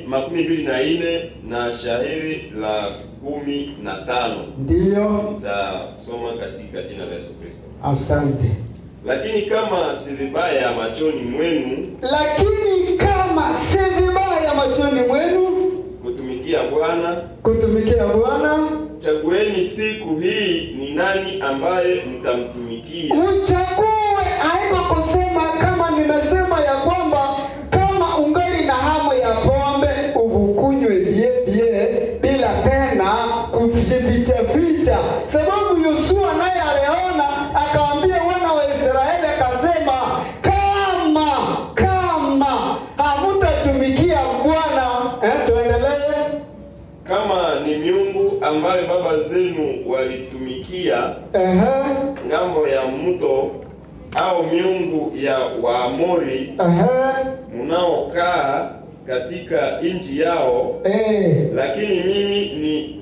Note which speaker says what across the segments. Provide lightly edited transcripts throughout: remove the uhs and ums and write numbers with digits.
Speaker 1: makumi mbili na ine na shairi la 15.
Speaker 2: Ndiyo.
Speaker 1: Nitasoma katika jina la Yesu Kristo.
Speaker 2: Asante.
Speaker 1: Lakini kama si vibaya machoni mwenu, kutumikia Bwana, chagueni siku hii ni nani ambaye mtamtumikia.
Speaker 2: Uchague, haiko kusema kama nimesema ya kwamba kama ungali na hamu ya pombe ukunywe bie bila tena kuficha. Sababu Yoshua naye aliona akaambia wana wa Israeli akasema, kama hamtatumikia Bwana, tuendelee.
Speaker 1: Kama ni miungu ambayo baba zenu walitumikia ngambo ya mto, au miungu ya Waamori munaokaa katika nchi yao, lakini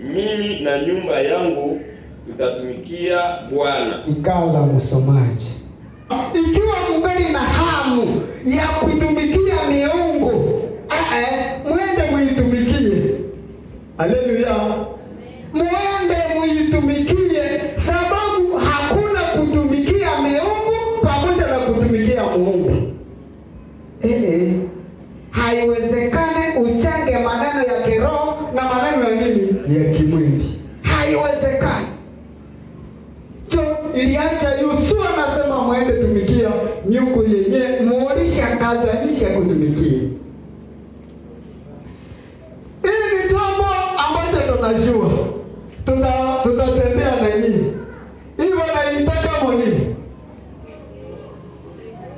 Speaker 1: mimi na nyumba yangu tutatumikia Bwana.
Speaker 2: Ikala msomaji, ikiwa mungali na hamu ya kutumikia miungu, mwende muitumikie. Haleluya. Mwende muitumikie, sababu hakuna kutumikia miungu pamoja na kutumikia Mungu. Haiwezekane uchange maneno ya kiroho na maneno ya nini? Ya kimwili. Haiwezekani. Iliacha Yoshua nasema mwende tumikia miungu yenye muolisha kazanisha kutumikia. Tunajua tutatembea na nyinyi. Hivyo naitaka moni.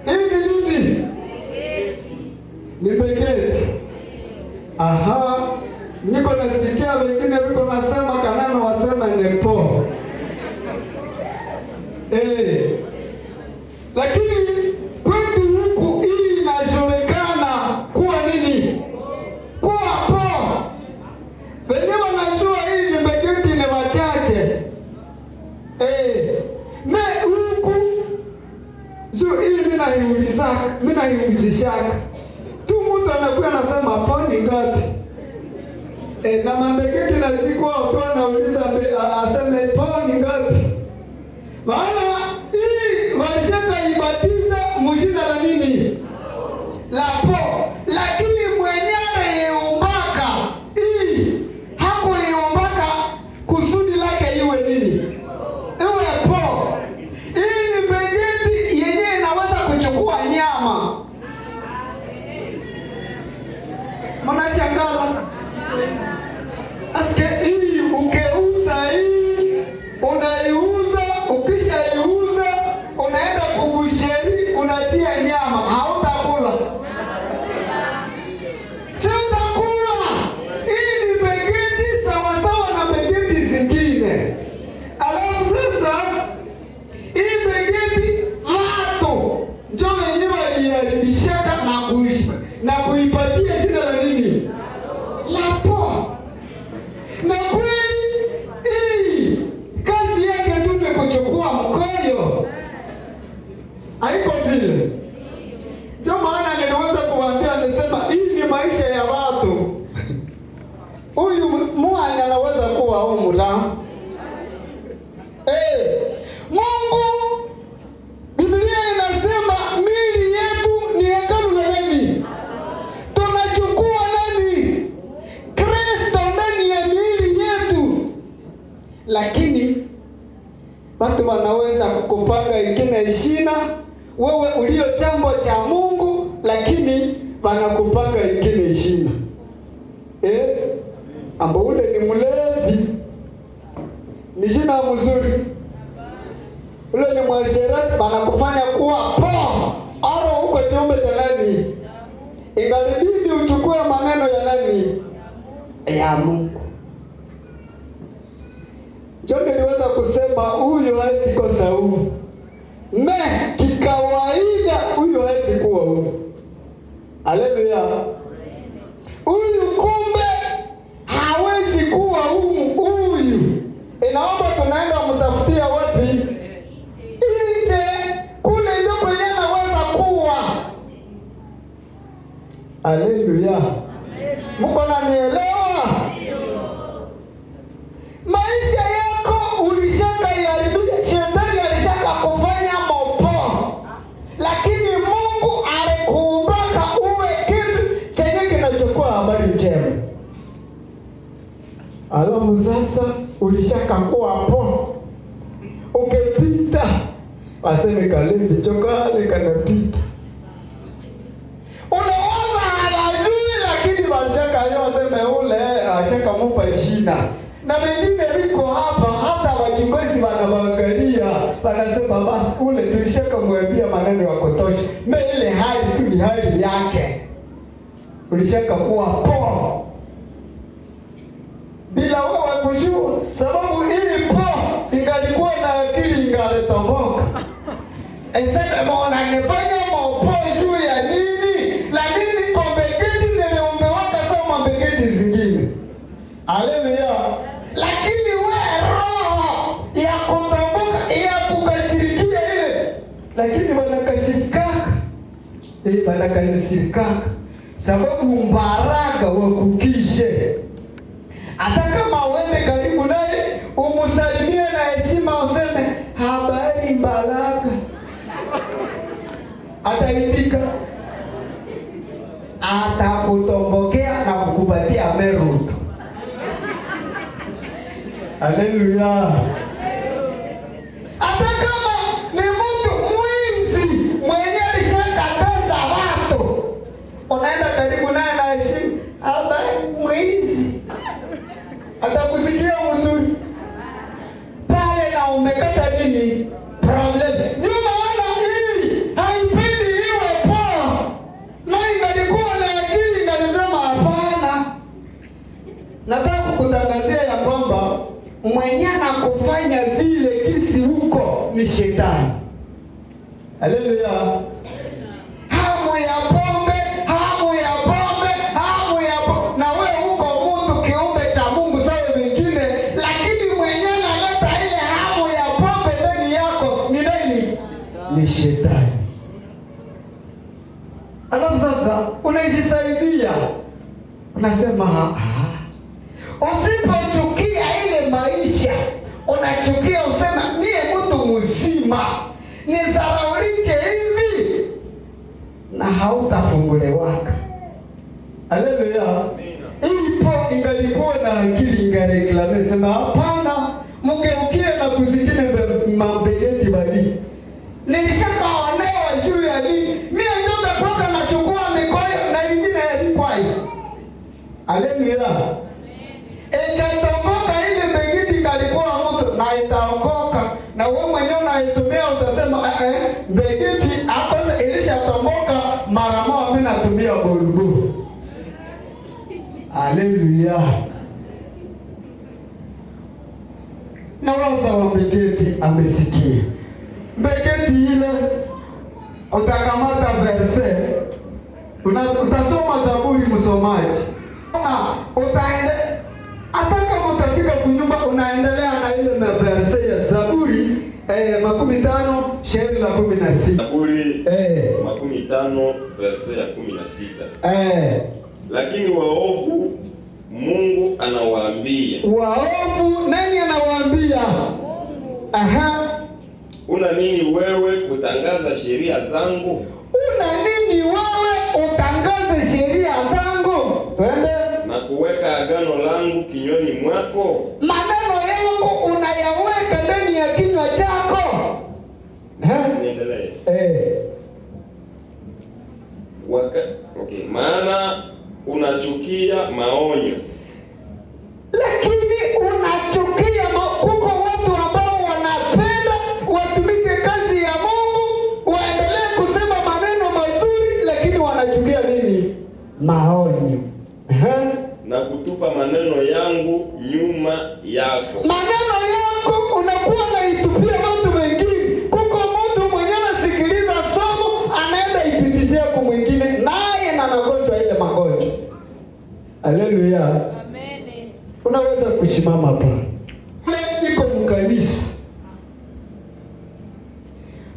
Speaker 2: Hii ni nini? Ni begeti. Niko nasikia wengine wiko nasema kanano wasema nepo. Lakini kwetu huku hii inajulikana kuwa nini? Kuwa po. Wenye wanajua hii ni begeti ni wachache. Huku hii mina hiulizishaka. Tu mtu anakuwa anasema poni ngapi? Na mabegeti na siku watu wanauliza aseme poni ngapi? Maana hii walishaka ibatiza mjina la nini? La po. Lakini mwenyewe yeumbaka hii hakuiumbaka kusudi lake iwe nini? Iwe po. Hii ni begeti yenyewe inaweza kuchukua nyama. Mnashangaa? Aske hii ukeuza hii, unaiuza, ukishaiuza unaenda kubusheri, unatia nyama, hautakula. Si utakula. Hii ni begeti sawasawa na begeti zingine. Alafu sasa hii begeti watu ndio wenyewe waliharibishaka na kuipatia jina la nini? Lapo. Na kweli hii kazi yake tu ni kuchukua mkojo. Haiko vile. Ndio maana niliweza kuwaambia, nisema hii ni maisha ya watu. Huyu mwana anaweza kuwa umra. Mungu, Biblia inasema mili yetu ni hekalu la nani? Tunachukua nani? Kristo ndani ya mili yetu. Lakini watu wanaweza kukupanga ingine shina, wewe ulio chambo cha Mungu, lakini wanakupanga ingine shina. Ambo ule ni mlevi, ni jina mzuri. Ule ni mwasherati, wanakufanya kuwa po. Aro huko chombe cha nani? Ingalibidi uchukue maneno ya nani? Ya Mungu. Ndio niliweza kusema huyu hawezi kosa huyu. Kikawaida huyu hawezi kuwa huyu. Haleluya. Huyu kumbe hawezi kuwa huyu. Inaomba tunaenda mtafutia wapi? Nje. Haleluya. Mko nanielewa? Maisha yako ulishaka iharibia, shetani alishaka kufanya mopo. Lakini Mungu alikuumbaka uwe kitu chenye kinachokuwa habari njema. Alafu sasa ulishaka kuwa po. Ukipita waseme Kalevi chokale kanapita. Unawaza hawajui, lakini walishaka yo waseme ule ashaka mupa shina. Na wengine viko hapa hata wachunguzi wanawaangalia, wanasema basi ule tulishaka mwambia maneno ya kutosha. Ile hali tu ni hali yake. Ulishaka kuwa po. Bila wewe kujua, sababu hii po ingalikuwa na akili ingaletomboka. Eseme mbona nifanya mapo juu ya nini? Lakini kombegeti niliumbewaka sawa mbegeti zingine. Haleluya. Lakini wewe roho ya kutomboka ya kukasirikia ile. Lakini wanakasirikaka. Wanakasirikaka. Sababu mbaraka wakukishe. Hata kama uende karibu naye, umusalimie na heshima, useme habari Baraka. Ataitika. Atakutombokea na kukupatia meruto. Haleluya. Hata kama ni mtu mwizi mwenye alishakatesa watu, unaenda karibu naye na heshima, habari mwizi. Atakusikia mzuri pale na umekata nini problem. Ndio maana hii haipindi iwe poa, na ingalikuwa na akili ingesema hapana. Nataka kukutangazia ya kwamba mwenye anakufanya vile kisi huko ni shetani. Haleluya. Hamu ya pombe, hamu ya pombe, hamu ya pombe. Na wewe huko mtu kiumbe cha Mungu sawa wengine, lakini mwenye analeta ile hamu ya pombe ndani yako ni nani? Ni shetani. Alafu sasa unajisaidia. Unasema usipochukia ile maisha, unachukia usema mie mtu mzima nizaraulike hivi, na hautafungulewaka. Haleluya. Ipo ingalikuwa na akili ingareklame sema hapana, mgeukie na kuzingine mambegeti bali. Nilishakaonewa juu ya nini? Mie ndio nakwaka nachukua mikoyo na nyingine yalikwai. Haleluya. Ikatomboka ile begeti kalikuwa mtu na itaokoka, na wewe mwenyewe unaitumia utasema begeti akose ilishatomboka mara moja, mimi natumia bolubu. Haleluya. Na waza wa begeti amesikia. Begeti ile utakamata verse, utasoma Zaburi msomaji. Utaende hata kama utafika kunyumba unaendelea na ile verse ya Zaburi 15 shairi la 16.
Speaker 1: Zaburi 15 verse ya 16. Lakini waovu Mungu anawaambia.
Speaker 2: Waovu nani anawaambia? Mungu.
Speaker 1: Una nini wewe kutangaza sheria zangu?
Speaker 2: Una nini wewe utangaze sheria zangu? Twende.
Speaker 1: Na kuweka agano langu kinywani mwako.
Speaker 2: Maneno yangu unayaweka ndani ya kinywa chako.
Speaker 1: Niendelee. Okay, maana unachukia maonyo.
Speaker 2: Lakini unachukia kuko watu ambao wanapenda watumike kazi ya Mungu, waendelee kusema maneno mazuri, lakini wanachukia nini? Maonyo.
Speaker 1: Na kutupa maneno yangu nyuma yako.
Speaker 2: Maneno yako unakuwa naitupia watu wengine. Kuko mtu mwenye anasikiliza somo anaenda ipitishia kwa mwingine, naye na magonjwa ile magonjwa. Haleluya.
Speaker 3: Amen.
Speaker 2: Unaweza kusimama hapa. Niko mkanisa.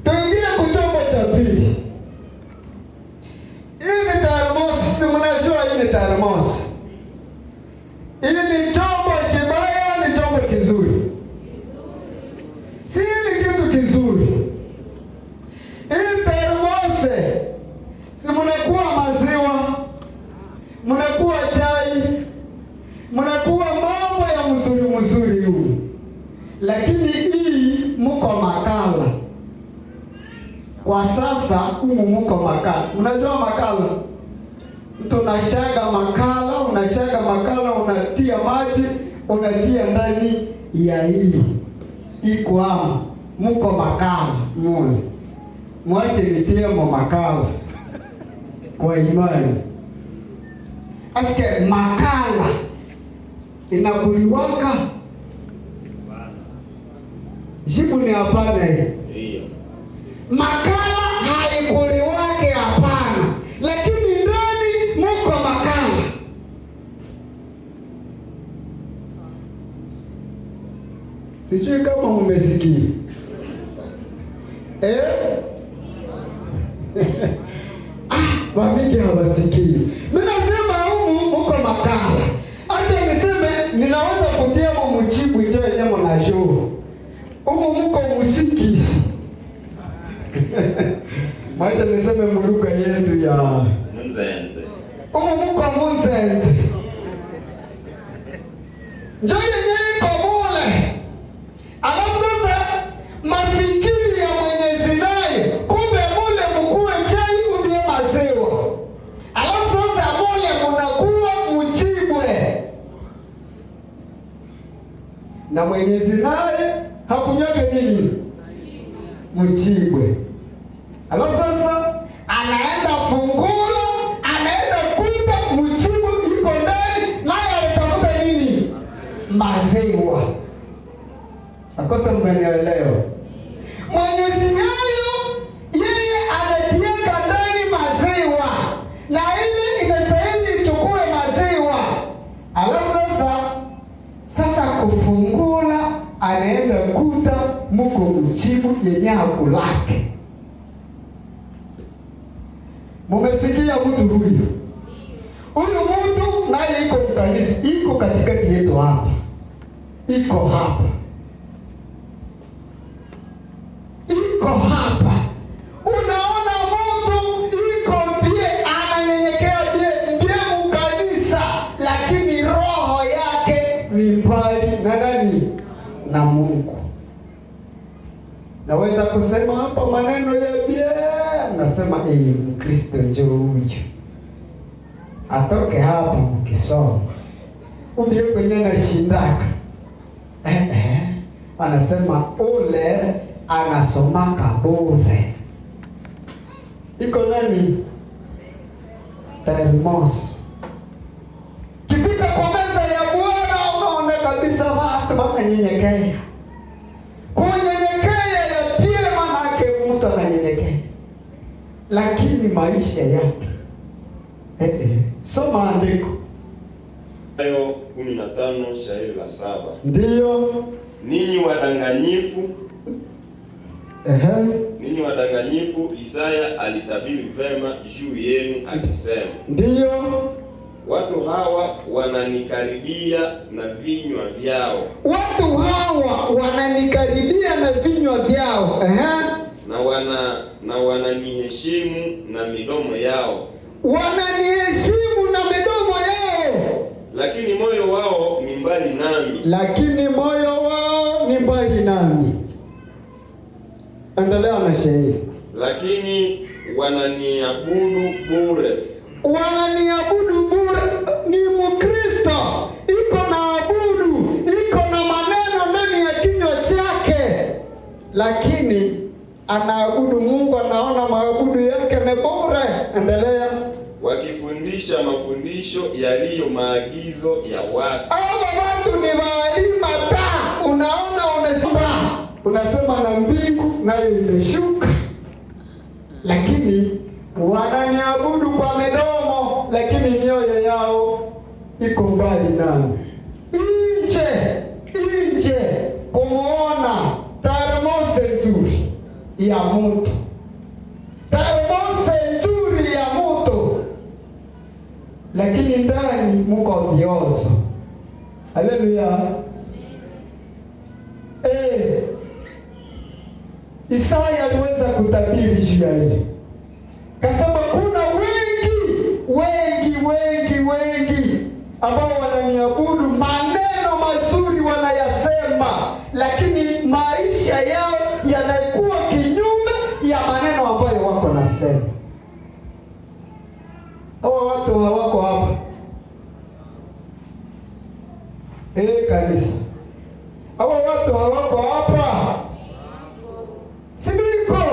Speaker 2: Tuingie kuchombo cha pili. Hii ni thermos, ni thermos. Ili ni chombo kibaya, ni chombo kizuri? Si ni kitu kizuri. Ili thermos, si mnakuwa maziwa, mnakuwa chai, mnakuwa mambo ya mzuri huu. Lakini hii mko makala. Kwa sasa humu mko makala. Unajua makala? Mtu unashaga makala, unatia maji, unatia ndani ya hii. Iko hapa. Mko makala. Mule. Mwache nitie makala. Kwa imani. Asike makala inakuliwaka? Jibu ni hapana. Makala haikuliwake, hapana. Lakini ndani muko makala. Sijui kama mmesikia. Wamiki hawasikii. Mimi nasema humu muko makala. Hata niseme ninaweza kutia mchibu nje yenyewe na show. Humu muko musikisi. Mwacha niseme mruka yetu ya Munzenze. Humu muko Munzenze. Njoo yenyewe iko mule. Alafu sasa mafikiri ya Mwenyezi naye, kumbe mule mkuwe chai ndio maziwa. Alafu sasa mule mnakuwa mjibwe. Na Mwenyezi naye hakunyoke nini? Mjibwe. Alafu sasa anaenda fungula, anaenda kuta mjibu iko ndani, naye alitafuta nini? Maziwa. Akosa mmenielewa? Mwenyezi nayo yeye anatieka ndani maziwa, na ile inastahili ichukue maziwa. Alafu sasa kufungula, anaenda kuta muko mjibu yenye hakulake. Mumesikia mtu huyu? Huyu mtu naye iko mkanisa, iko katikati yetu hapa. Iko hapa. Unaona mtu iko bie, ananyenyekea bie mkanisa, lakini roho yake ni mbali na nani? Na Mungu. Naweza kusema hapa maneno ya bie, nasema Mkristo njoo huyu. Atoke hapa mkisoma. Ubie kwenye na shindaka. Anasema ule anasomaka bure. Iko nani? Thermos. Kifika kwa meza ya Bwana unaona kabisa watu wananyenyekea. Kunyenyekea ya pia manake mtu ananyenyekea. Lakini maisha yake. Soma andiko.
Speaker 1: Mathayo 15 shairi la 7.
Speaker 2: Ndiyo.
Speaker 1: Ninyi wadanganyifu. Ninyi wadanganyifu, Isaya alitabiri vema juu yenu akisema.
Speaker 2: Ndiyo.
Speaker 1: Watu hawa wananikaribia na vinywa vyao.
Speaker 2: Watu hawa wananikaribia na vinywa vyao.
Speaker 1: Na wananiheshimu na midomo yao.
Speaker 2: Wananiheshimu na midomo yao.
Speaker 1: Lakini moyo wao ni mbali nami.
Speaker 2: Endelea na shairi.
Speaker 1: Lakini wananiabudu bure. Ni Mkristo. Iko na abudu. Iko na maneno ndani ya kinywa chake. Lakini anaabudu Mungu, anaona maabudu yake ni bure. Endelea. Wakifundisha mafundisho yaliyo maagizo ya watu. Hawa watu ni walimu ta. Unaona unasema na mbingu nayo imeshuka. Lakini wananiabudu kwa midomo, lakini mioyo yao iko mbali nami. Nje kumuona thermos nzuri ya mtu. lakini ndani mko viozo. Haleluya. Isaya aliweza kutabiri juu ya ile, kasema kuna wengi ambao wananiabudu, maneno mazuri wanayasema, lakini maisha yao yanakuwa kinyume ya maneno ambayo wako nasema. Hawa watu hawako hapa. Kanisa, hawa watu hawako hapa. Sibiko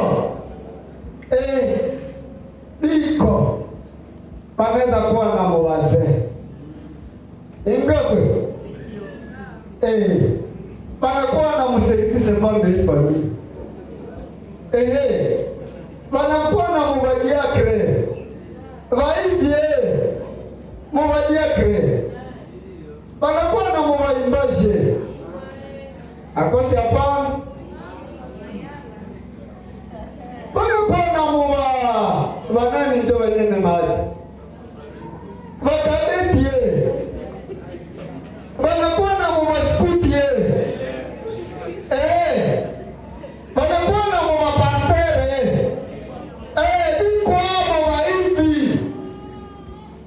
Speaker 1: biko panaweza kuwa na wazee ingapo panakuwa na msaidizi mmoja familia panakuwa na mubadiakre vaivye mubadiakre panakuwa na mubaimbaje akosi hapana wanani njo wengine maji wakabetie wanakuwa na mumaskutie wanakuwa na mumapastere iko hapo waivi.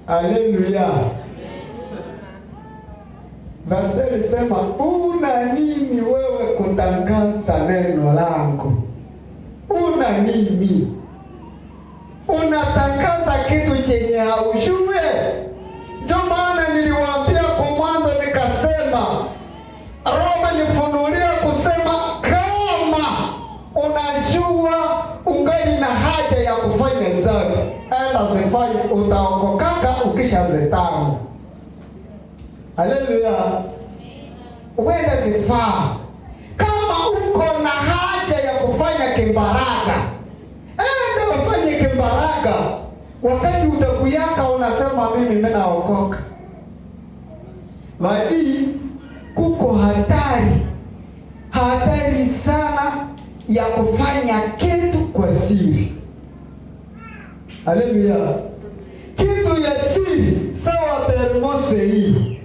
Speaker 1: Haleluya. Verse lisema una nini wewe kutangaza neno langu? Una nini? Unatangaza kitu chenye haujue. Ndio maana niliwaambia kwa mwanzo nikasema, Roma nifunulia kusema kama unajua ungali na haja ya kufanya dhambi, enda zifanye, utaokokaka ukishazitana. Haleluya. Uende zifaa. Kama uko na haja ya kufanya kimbaraga, enda ufanye kimbaraga. Wakati utakuyaka unasema mimi naokoka. Bali kuko hatari sana ya kufanya kitu kwa siri. Haleluya. Kitu ya siri sawa termose hii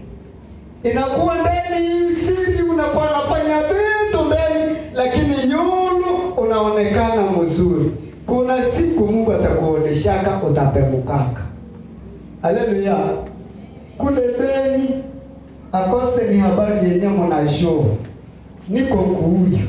Speaker 1: inakuwa ndani siri, unakuwa unafanya vitu ndani, lakini yulu unaonekana mzuri. Kuna siku Mungu atakuoneshaka utapemukaka. Haleluya. Kule Beni akose ni habari yenye mnajua. Niko kuuya.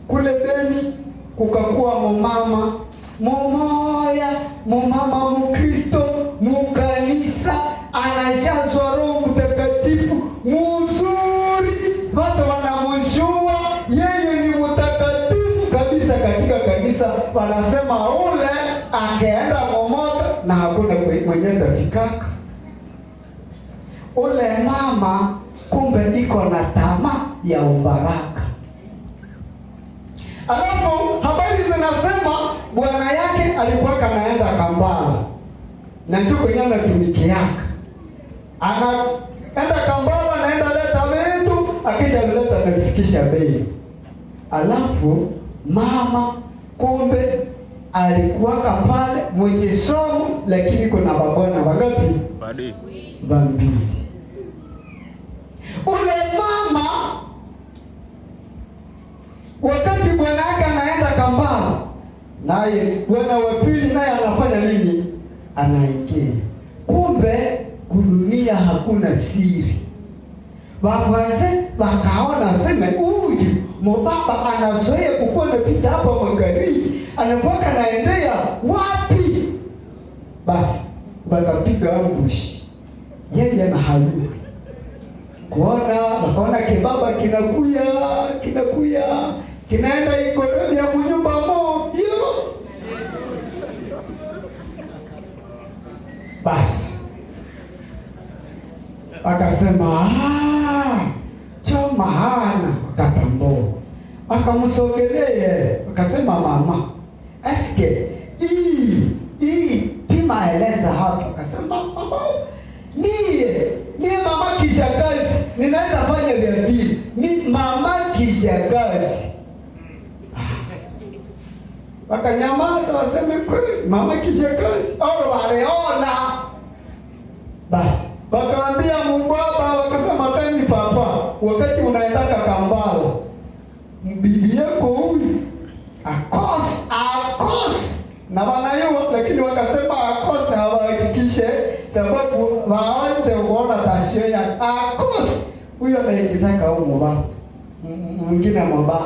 Speaker 1: Kule Beni kukakuwa mumama mumoya, mumama Mkristo mukanisa anajazwa Roho Mtakatifu mzuri, watu wanamjua yeye ni mtakatifu kabisa katika kanisa. Wanasema ule akaenda momoto na hakuna mwenye ndafikaka. Ule mama kumbe iko na tamaa ya ubaraka. Alafu habari zinasema bwana yake alikuwa kanaenda Kambala na ndio kwenye anatumikiaka. Anaenda Kambala, naenda leta vitu, akisha leta anafikisha bei. Alafu mama kumbe alikuwa pale mwenye somo, lakini kuna babona wangapi? Bambili. Ule mama wakati bwana yake anaenda Kambala, naye bwana wa pili naye anafanya nini? Anaingia. Kumbe kudunia hakuna siri. Wawaze wakaona sema huyu mbaba anazoea kukuwa anapita hapa magharibi, anakuwa anaendea wapi? Basi wakapiga ambush. Yeye ana hayu. Wakaona kibaba kinakuya kinaenda ikorobi ya mnyumba moja. Basi akasema choma hana, akatambua, akamsogelea, akasema mama, eske hii pima eleza hapa. Akasema mama, mie mama kishakazi, ninaweza fanya vya vile. Mama kishakazi. Wakanyamaza waseme kweli mama kishakazi. Waleona. Basi wakaambia mbaba, wakasema tani papa, wakati unaendaka Kambala, bibi yako huyu akose na wanayua, lakini wakasema akose, hawahakikishe sababu waanje kuona tasio ya akose. Huyo anaingizaka huko watu mwingine mbaba.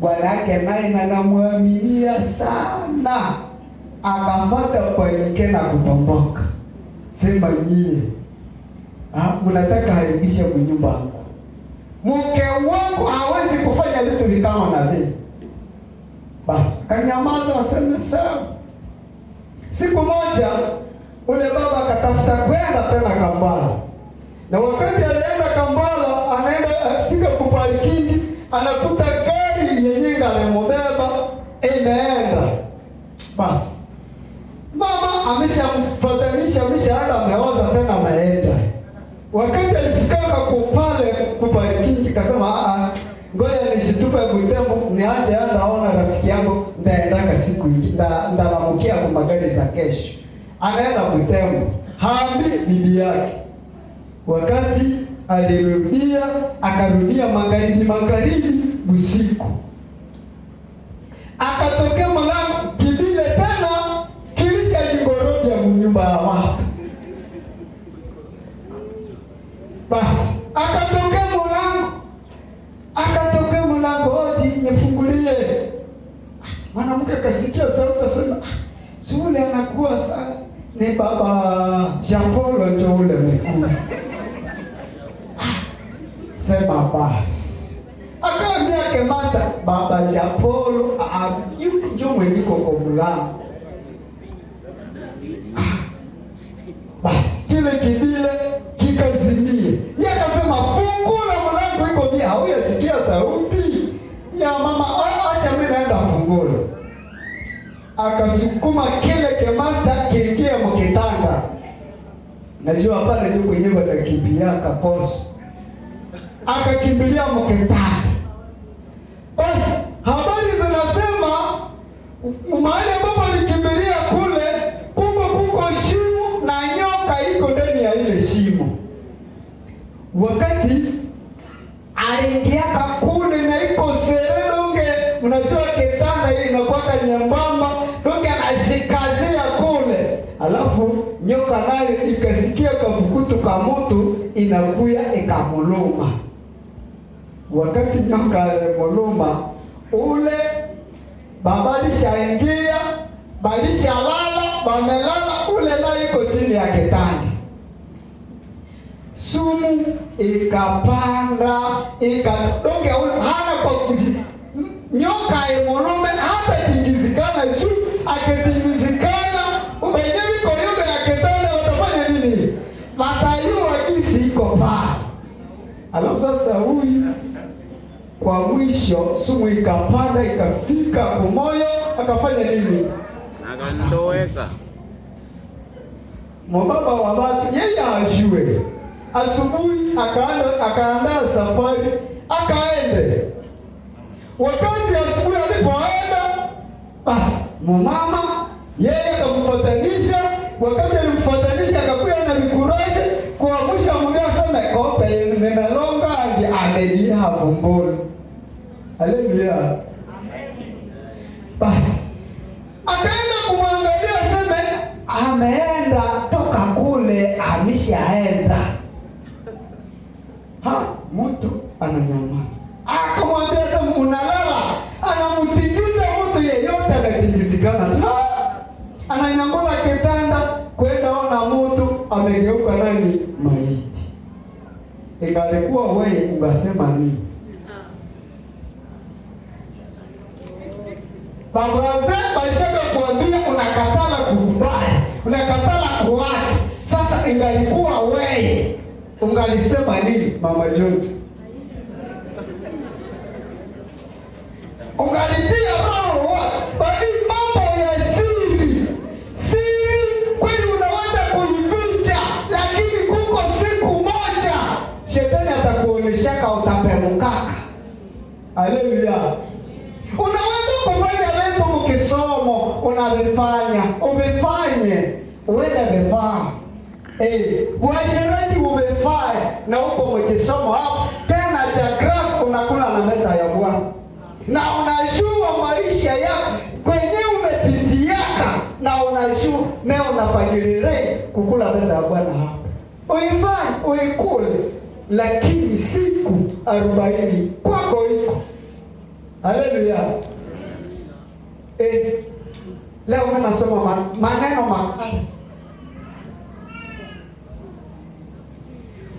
Speaker 1: Bwana yake naye anamwaminia sana, akafata panike na kutomboka. Sema nyie, mnataka haribisha nyumba yangu. Mke wangu hawezi kufanya vitu vikama na vile. Basi kanyamaza, waseme sawa. Siku moja ule baba akatafuta kwenda tena Kambala. Na wakati alienda Kambala, anaenda afika kwa parking, anakuta gari yenye inambeba imeenda. Basi mama ameshamfadhanisha, ameshaenda ameoza tena ameenda. Wakati alifika kwa pale kwa parking, kasema ngoja nishitupe Butembo, niache naona rafiki yangu ndaendaka siku nyingine, ndalamukia kwa magari za kesho. Anaenda Butembo, haambi bibi yake. Wakati alirudia, akarudia magharibi usiku. Akatokea mlango kibile tena kilisa jingorodia mnyumba ya watu. Basi akatokea mlango oti nifungulie. Mwanamke kasikia sauti asema, "Sule anakuwa sana. Ni baba Jean Paul ndio ule mkuu." Sema basi. Akaambia ke master, baba Jean Paul yuko jo mwenye kwa mlango. Basi kile kibile kikazimia. Yeye akasema fungula mlango iko bia, hausikia sauti ya mama, acha mimi naenda fungula. Akasukuma kile ke master kiingia mkitanda. Najua pale tu kwenye wanakimbia kakosa. Akakimbilia mkitanda. Basi habari zinasema mahali ambapo alikimbilia kule, kumbe kuko shimo na nyoka iko ndani ya ile shimo. Wakati aliingiaka kule na iko seredonge, mnajua kitanda hii inakuwa nyembamba, donge anashikazia kule. Alafu nyoka nayo ikasikia kavukutu ka moto inakuya ikamuluma. Wakati nyoka alimuluma, ule baba lishaingia, balishalala, bamelala, ule na iko chini ya kitanda. Sumu ikapanda, ikadonge hana kwa kuzi. Nyoka imulume hata tingizikana, su akitingizikana, wenyewe kwa yule ya kitanda watafanya nini? Watayua kisi iko pale. Alafu sasa huyu kwa mwisho sumu ikapanda ikafika kwa moyo, akafanya nini?
Speaker 3: Akandoweka.
Speaker 1: Mbaba wa watu yeye ajue. Asubuhi akaandaa safari, akaende. Wakati asubuhi alipoenda, basi mama yeye akamfuatanisha. Wakati alimfuatanisha akakuja na vikurashe kuamsha mwambia sana kope nimelonga hadi amedi havumboni. Haleluya. Amen. Basi akaenda kumwangalia sema ameenda toka kule, ameshaenda. Mtu ananyamaza. Akamwambia sasa unalala, anamtingiza mtu yeyote anatingizikana tu. Ananyangula kitanda kwenda ona mtu amegeuka nani maiti. Ingalikuwa wewe ungasema nini? Baba wazee walishaka kuambia unakatala kukubali, unakatala kuacha. Sasa ingalikuwa wewe ungalisema nini Mama George? Ungalitia roho bali mambo ya siri kweli unaweza kuificha, lakini kuko siku moja shetani atakuoneshaka utapemukaka. Haleluya. Unaweza kufanya vitu mkisomo unavifanya, umefanye uende umefaa. Uasherati umefaa na uko mwechesomo hapo. Tena cha graph unakula na meza ya Bwana. Na unajua maisha yako kwenye umepitiaka na unajua leo unafanyilirai kukula meza ya Bwana hapo. Uifanye, uikule, lakini siku 40 kwako iko. Haleluya. Leo mimi nasoma maneno makali.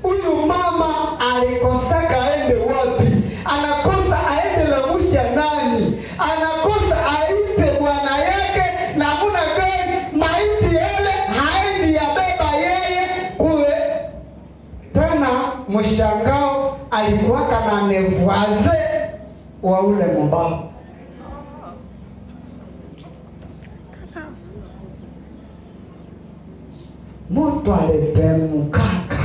Speaker 1: Huyu mama alikosaka aende wapi? Anakosa aende lamusha nani? Anakosa aite bwana yake na kuna gani? Maiti yale haizi yabeba yeye kule. Tena mshangao alikuwa kana nevuaze wa ule mbao. Mtu alipemukaka.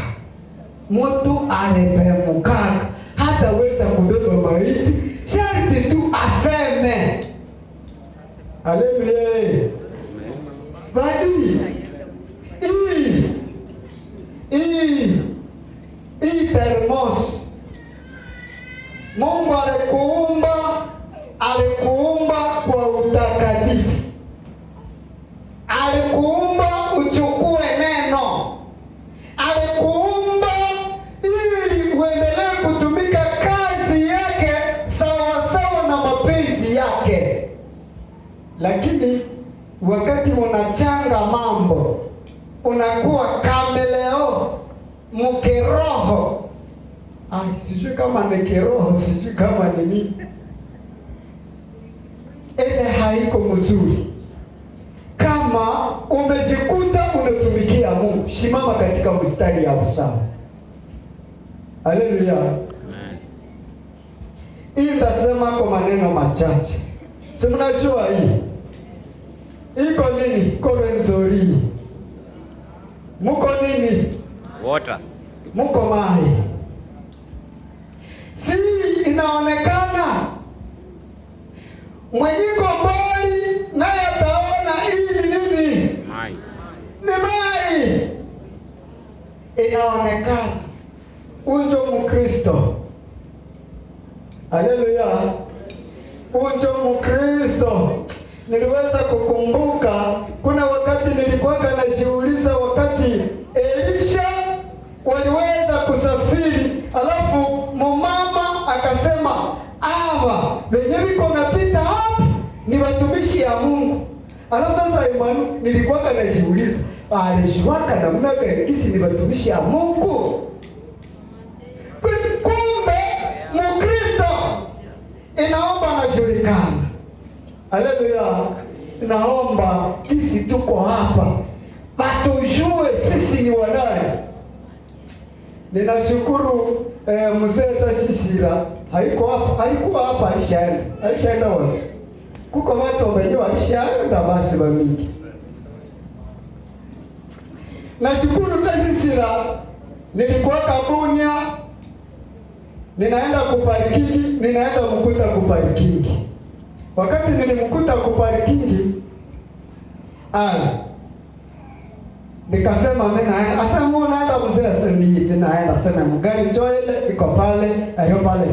Speaker 1: Mtu alipemukaka. Hataweza kubeba maiti. Sharti tu aseme. Haleluya. Badi. Hii termos. Mungu alikuumba kwa utakatifu. Alikuumba uchukue neno. Alikuumba ili uendelee kutumika kazi yake sawa sawa na mapenzi yake. Lakini wakati unachanga mambo, unakuwa kameleo, mkeroho. Sijui kama ni kiroho, sijui kama ni nini. Ile haiko mzuri. Kama umejikuta unatumikia Mungu, simama katika mstari ya usawa. Haleluya. Amen. Hii nasema kwa maneno machache. Si mnajua hii? Iko nini? Korenzori. Muko nini?
Speaker 3: Water.
Speaker 1: Muko maji. Si inaonekana mwenyiko mbali naye ataona hii ni nini?
Speaker 3: Mai.
Speaker 1: Ni mai. Inaonekana unjo Mkristo. Haleluya. Unjo Mkristo. Niliweza kukumbuka kuna wakati nilikuwa najiuliza wakati Elisha waliweza kusafiri, alafu mumama akasema hawa wenye wiko napita hapa ni watumishi ya Mungu. Alafu sasa imani nilikuwa najiuliza alishuaka namna gani kisi ni watumishi ya Mungu? Kumbe Mkristo inaomba najulikana. Haleluya. Naomba kisi tuko hapa batujue sisi ni wanani. Ninashukuru mzee Tasisira haiko hapa, alikuwa hapa alishaenda wapi? Kuko watu wamejua alishaenda basi wa mingi. Nashukuru Tasisira, nilikuwa Kabunya, ninaenda kuparikingi, ninaenda mkuta kuparikingi. Wakati nilimkuta kuparikingi, nikasema mimi naenda. Asa mbona naenda mzee asemi mimi naenda sema mgari joile iko pale, ayo pale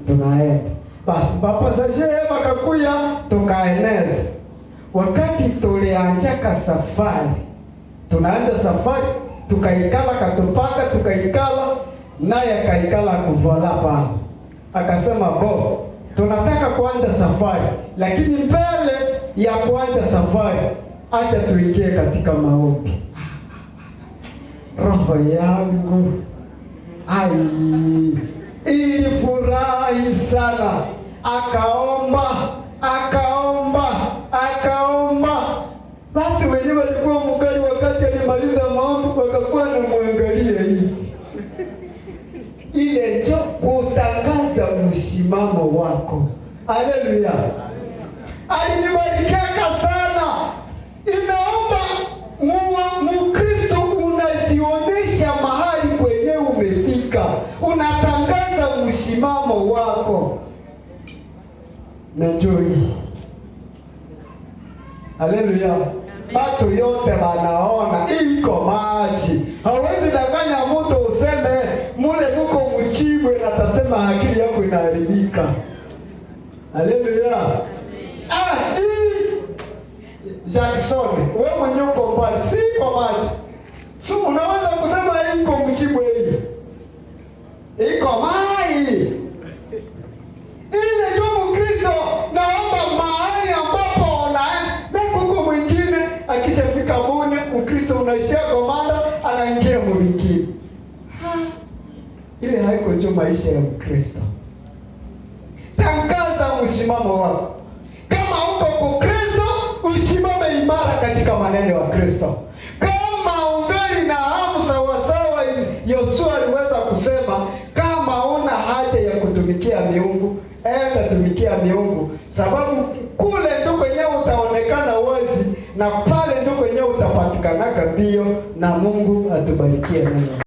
Speaker 1: tunaenda. Basi papa saje wakakuya tukaeneza. Wakati tulianza safari, tunaanza safari, tukaikala katupaka, tukaikala naye akaikala kuvala pale. Akasema tunataka kuanza safari, lakini mbele ya kuanza safari acha tuingie katika maombi. Roho yangu ilifurahi sana. Akaomba. Watu wenyewe walikuwa mgari, wakati alimaliza maombi wakakuwa na muangalia hivi. Ile ndio kutangaza msimamo wako. Haleluya. Alinibarikia sana. Inaomba Mkristo unazionyesha mahali kwenye umefika. Unatangaza msimamo wako. Na joy. Haleluya. Watu yote wanaona iko maji. Hawezi danganya mtu useme mule muko mchibwe na atasema akili yako inaharibika. Haleluya. Jackson, wewe mwenyewe uko mbali, si kwa maji. So unaweza kusema iko mchibwe hii. Iko maji. Ile ndio Mkristo, naomba mahali ambapo unaenda kuko mwingine akishafika Bune, Mkristo unaishia komanda anaingia mwingine. Ile haiko ndio maisha ya Mkristo. Tangaza msimamo wako. Kama uko kwa Kristo, usimame imara katika maneno ya Kristo. Kama ungali na hamu sawasawa, Yoshua aliweza kusema, kama una haja ya kutumikia miungu, enda tumikia miungu, sababu kule ndio kwenyewe utaonekana wazi na pale ndio kwenyewe utapatikanaka mbio, na Mungu atubarikie neno.